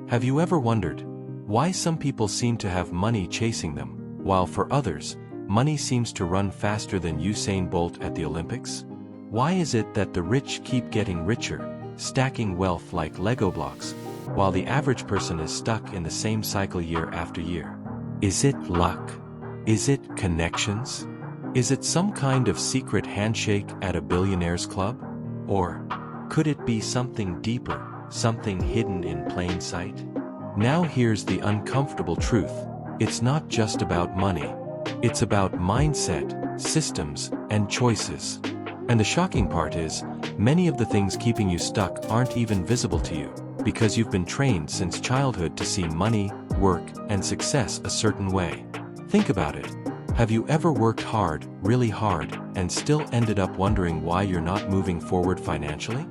Have you ever wondered why some people seem to have money chasing them, while for others, money seems to run faster than Usain Bolt at the Olympics? Why is it that the rich keep getting richer, stacking wealth like Lego blocks, while the average person is stuck in the same cycle year after year? Is it luck? Is it connections? Is it some kind of secret handshake at a billionaire's club? Or could it be something deeper, something hidden in plain sight? Now here's the uncomfortable truth. It's not just about money. It's about mindset, systems, and choices. And the shocking part is, many of the things keeping you stuck aren't even visible to you, because you've been trained since childhood to see money, work, and success a certain way. Think about it. Have you ever worked hard, really hard, and still ended up wondering why you're not moving forward financially?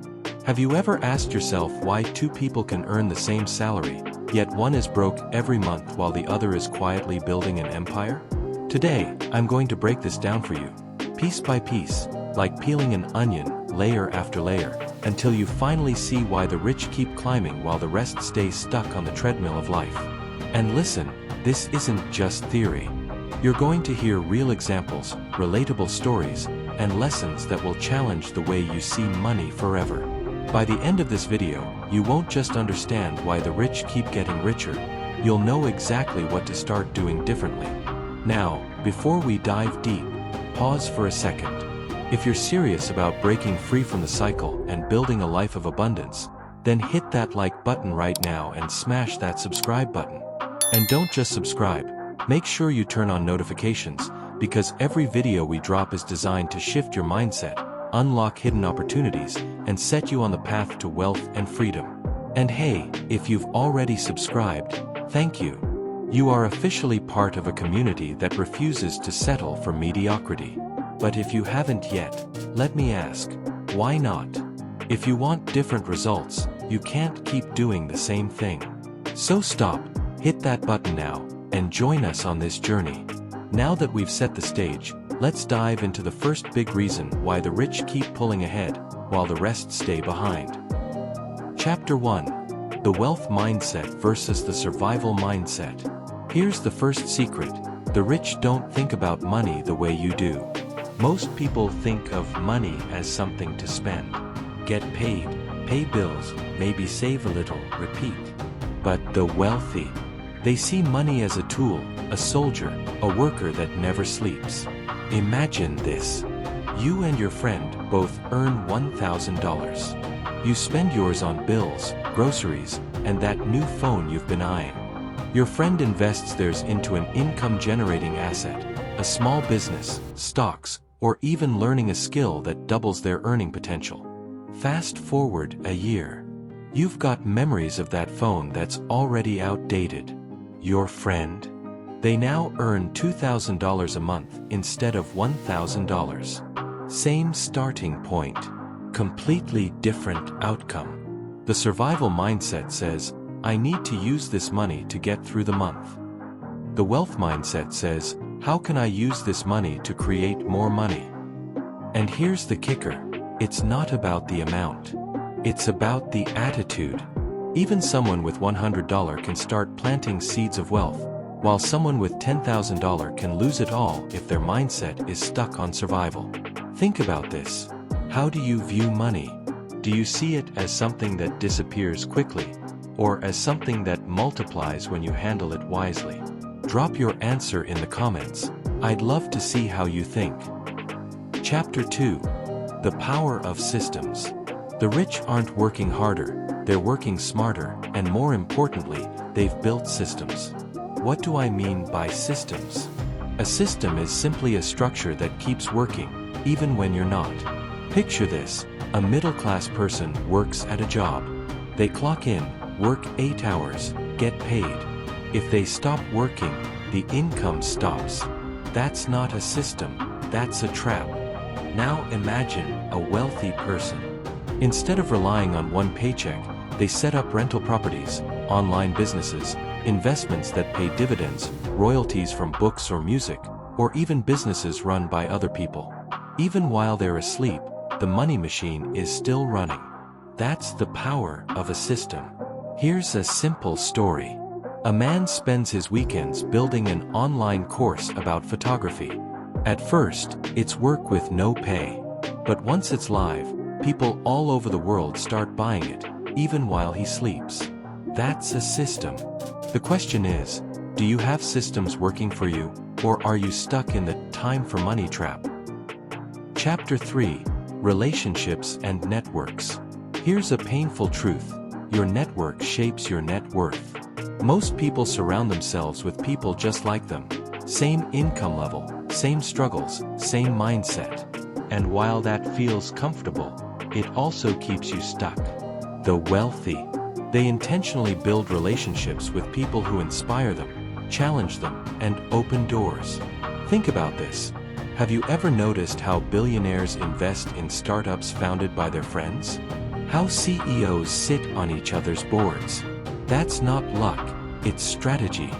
Have you ever asked yourself why two people can earn the same salary, yet one is broke every month while the other is quietly building an empire? Today, I'm going to break this down for you, piece by piece, like peeling an onion, layer after layer, until you finally see why the rich keep climbing while the rest stays stuck on the treadmill of life. And listen, this isn't just theory. You're going to hear real examples, relatable stories, and lessons that will challenge the way you see money forever. By the end of this video, you won't just understand why the rich keep getting richer, you'll know exactly what to start doing differently. Now, before we dive deep, pause for a second. If you're serious about breaking free from the cycle and building a life of abundance, then hit that like button right now and smash that subscribe button. And don't just subscribe, make sure you turn on notifications, because every video we drop is designed to shift your mindset, unlock hidden opportunities, and set you on the path to wealth and freedom. And hey, if you've already subscribed, thank you. You are officially part of a community that refuses to settle for mediocrity. But if you haven't yet, let me ask, why not? If you want different results, you can't keep doing the same thing. So stop, hit that button now, and join us on this journey. Now that we've set the stage, let's dive into the first big reason why the rich keep pulling ahead, while the rest stay behind. Chapter 1. The Wealth Mindset versus the Survival Mindset. Here's the first secret. The rich don't think about money the way you do. Most people think of money as something to spend. Get paid, pay bills, maybe save a little, repeat. But the wealthy, they see money as a tool, a soldier, a worker that never sleeps. Imagine this. You and your friend both earn $1,000. You spend yours on bills, groceries, and that new phone you've been eyeing. Your friend invests theirs into an income-generating asset, a small business, stocks, or even learning a skill that doubles their earning potential. Fast forward a year. You've got memories of that phone that's already outdated. Your friend? They now earn $2,000 a month instead of $1,000. Same starting point. Completely different outcome. The survival mindset says, I need to use this money to get through the month. The wealth mindset says, how can I use this money to create more money? And here's the kicker. It's not about the amount. It's about the attitude. Even someone with $100 can start planting seeds of wealth, while someone with $10,000 can lose it all if their mindset is stuck on survival. Think about this. How do you view money? Do you see it as something that disappears quickly, or as something that multiplies when you handle it wisely? Drop your answer in the comments. I'd love to see how you think. Chapter 2. The Power of Systems. The rich aren't working harder, they're working smarter, and more importantly, they've built systems. What do I mean by systems? A system is simply a structure that keeps working, even when you're not. Picture this. A middle-class person works at a job. They clock in, work 8 hours, get paid. If they stop working, the income stops. That's not a system, that's a trap. Now imagine a wealthy person. Instead of relying on one paycheck, they set up rental properties, online businesses, investments that pay dividends, royalties from books or music, or even businesses run by other people. Even while they're asleep, the money machine is still running. That's the power of a system. Here's a simple story. A man spends his weekends building an online course about photography. At first, it's work with no pay. But once it's live, people all over the world start buying it, even while he sleeps. That's a system. The question is, do you have systems working for you, or are you stuck in the time for money trap? Chapter 3: Relationships and Networks. Here's a painful truth. Your network shapes your net worth. Most people surround themselves with people just like them. Same income level, same struggles, same mindset. And while that feels comfortable, it also keeps you stuck. The wealthy. They intentionally build relationships with people who inspire them, challenge them, and open doors. Think about this. Have you ever noticed how billionaires invest in startups founded by their friends? How CEOs sit on each other's boards? That's not luck, it's strategy.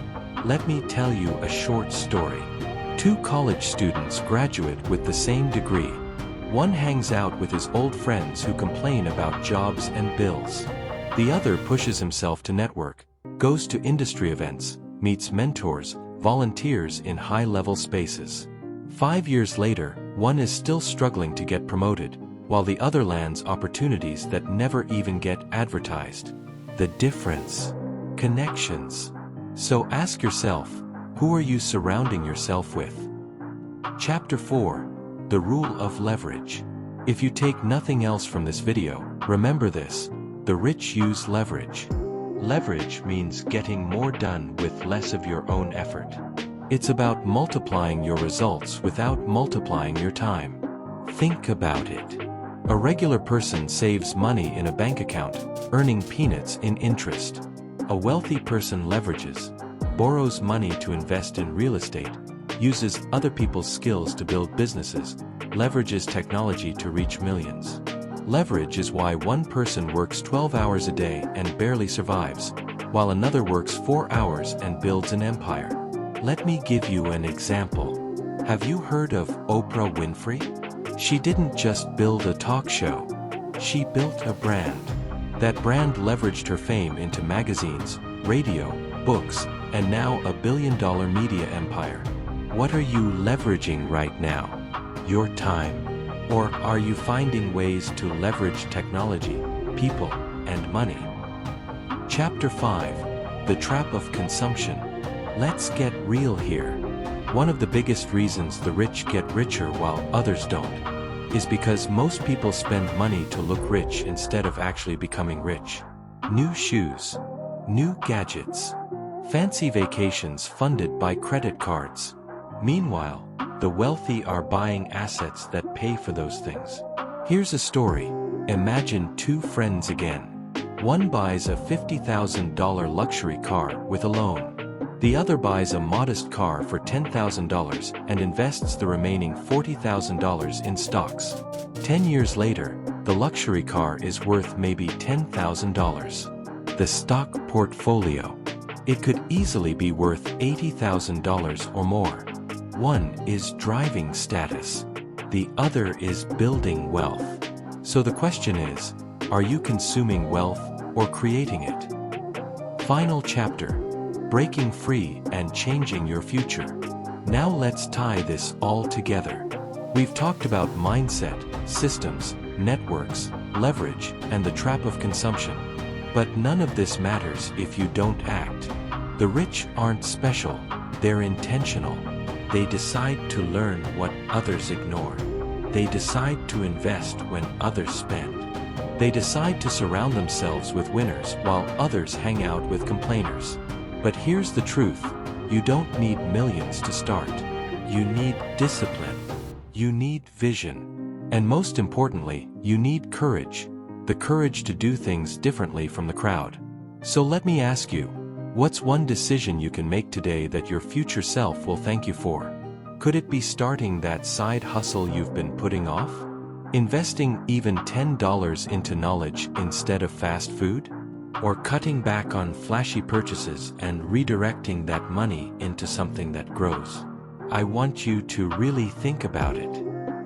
Let me tell you a short story. Two college students graduate with the same degree. One hangs out with his old friends who complain about jobs and bills. The other pushes himself to network, goes to industry events, meets mentors, volunteers in high-level spaces. 5 years later, one is still struggling to get promoted, while the other lands opportunities that never even get advertised. The difference: connections. So ask yourself, who are you surrounding yourself with? Chapter 4: The Rule of Leverage. If you take nothing else from this video, remember this: the rich use leverage. Leverage means getting more done with less of your own effort. It's about multiplying your results without multiplying your time. Think about it. A regular person saves money in a bank account, earning peanuts in interest. A wealthy person leverages, borrows money to invest in real estate, uses other people's skills to build businesses, leverages technology to reach millions. Leverage is why one person works 12 hours a day and barely survives, while another works 4 hours and builds an empire. Let me give you an example. Have you heard of Oprah Winfrey? She didn't just build a talk show. She built a brand. That brand leveraged her fame into magazines, radio, books, and now a billion-dollar media empire. What are you leveraging right now? Your time. Or are you finding ways to leverage technology, people, and money? Chapter 5: The Trap of Consumption. Let's get real here. One of the biggest reasons the rich get richer while others don't is because most people spend money to look rich instead of actually becoming rich. New shoes, new gadgets, fancy vacations funded by credit cards. Meanwhile, the wealthy are buying assets that pay for those things. Here's a story. Imagine two friends again. One buys a $50,000 luxury car with a loan. The other buys a modest car for $10,000 and invests the remaining $40,000 in stocks. 10 years later, the luxury car is worth maybe $10,000. The stock portfolio. It could easily be worth $80,000 or more. One is driving status. The other is building wealth. So the question is, are you consuming wealth or creating it? Final chapter: Breaking free and changing your future. Now let's tie this all together. We've talked about mindset, systems, networks, leverage, and the trap of consumption. But none of this matters if you don't act. The rich aren't special, they're intentional. They decide to learn what others ignore. They decide to invest when others spend. They decide to surround themselves with winners while others hang out with complainers. But here's the truth: you don't need millions to start. You need discipline. You need vision. And most importantly, you need courage. The courage to do things differently from the crowd. So let me ask you, what's one decision you can make today that your future self will thank you for? Could it be starting that side hustle you've been putting off? Investing even $10 into knowledge instead of fast food? Or cutting back on flashy purchases and redirecting that money into something that grows? I want you to really think about it.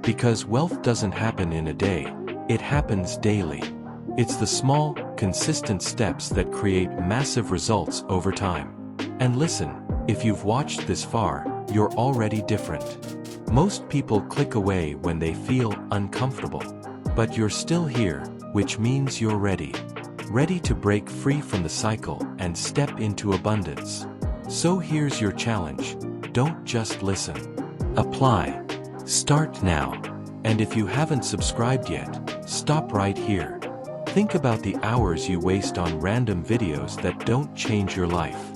Because wealth doesn't happen in a day, it happens daily. It's the small, consistent steps that create massive results over time. And listen, if you've watched this far, you're already different. Most people click away when they feel uncomfortable. But you're still here, which means you're ready. Ready to break free from the cycle and step into abundance. So here's your challenge. Don't just listen. Apply. Start now. And if you haven't subscribed yet, stop right here. Think about the hours you waste on random videos that don't change your life.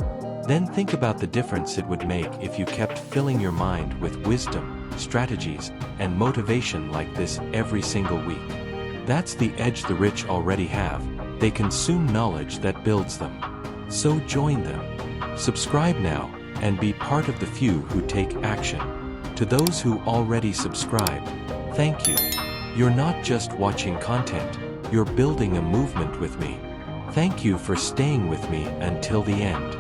Then think about the difference it would make if you kept filling your mind with wisdom, strategies, and motivation like this every single week. That's the edge the rich already have. They consume knowledge that builds them. So join them. Subscribe now, and be part of the few who take action. To those who already subscribed, thank you. You're not just watching content, you're building a movement with me. Thank you for staying with me until the end.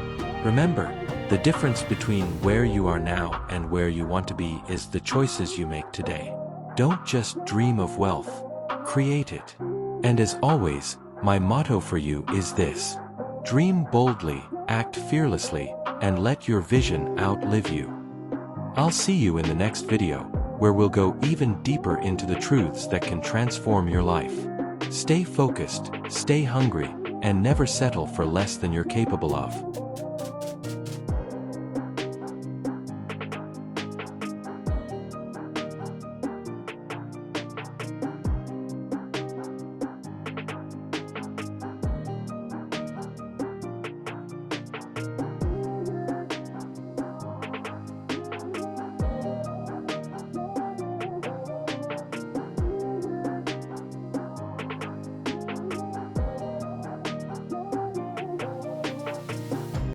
Remember, the difference between where you are now and where you want to be is the choices you make today. Don't just dream of wealth, create it. And as always, my motto for you is this: dream boldly, act fearlessly, and let your vision outlive you. I'll see you in the next video, where we'll go even deeper into the truths that can transform your life. Stay focused, stay hungry, and never settle for less than you're capable of.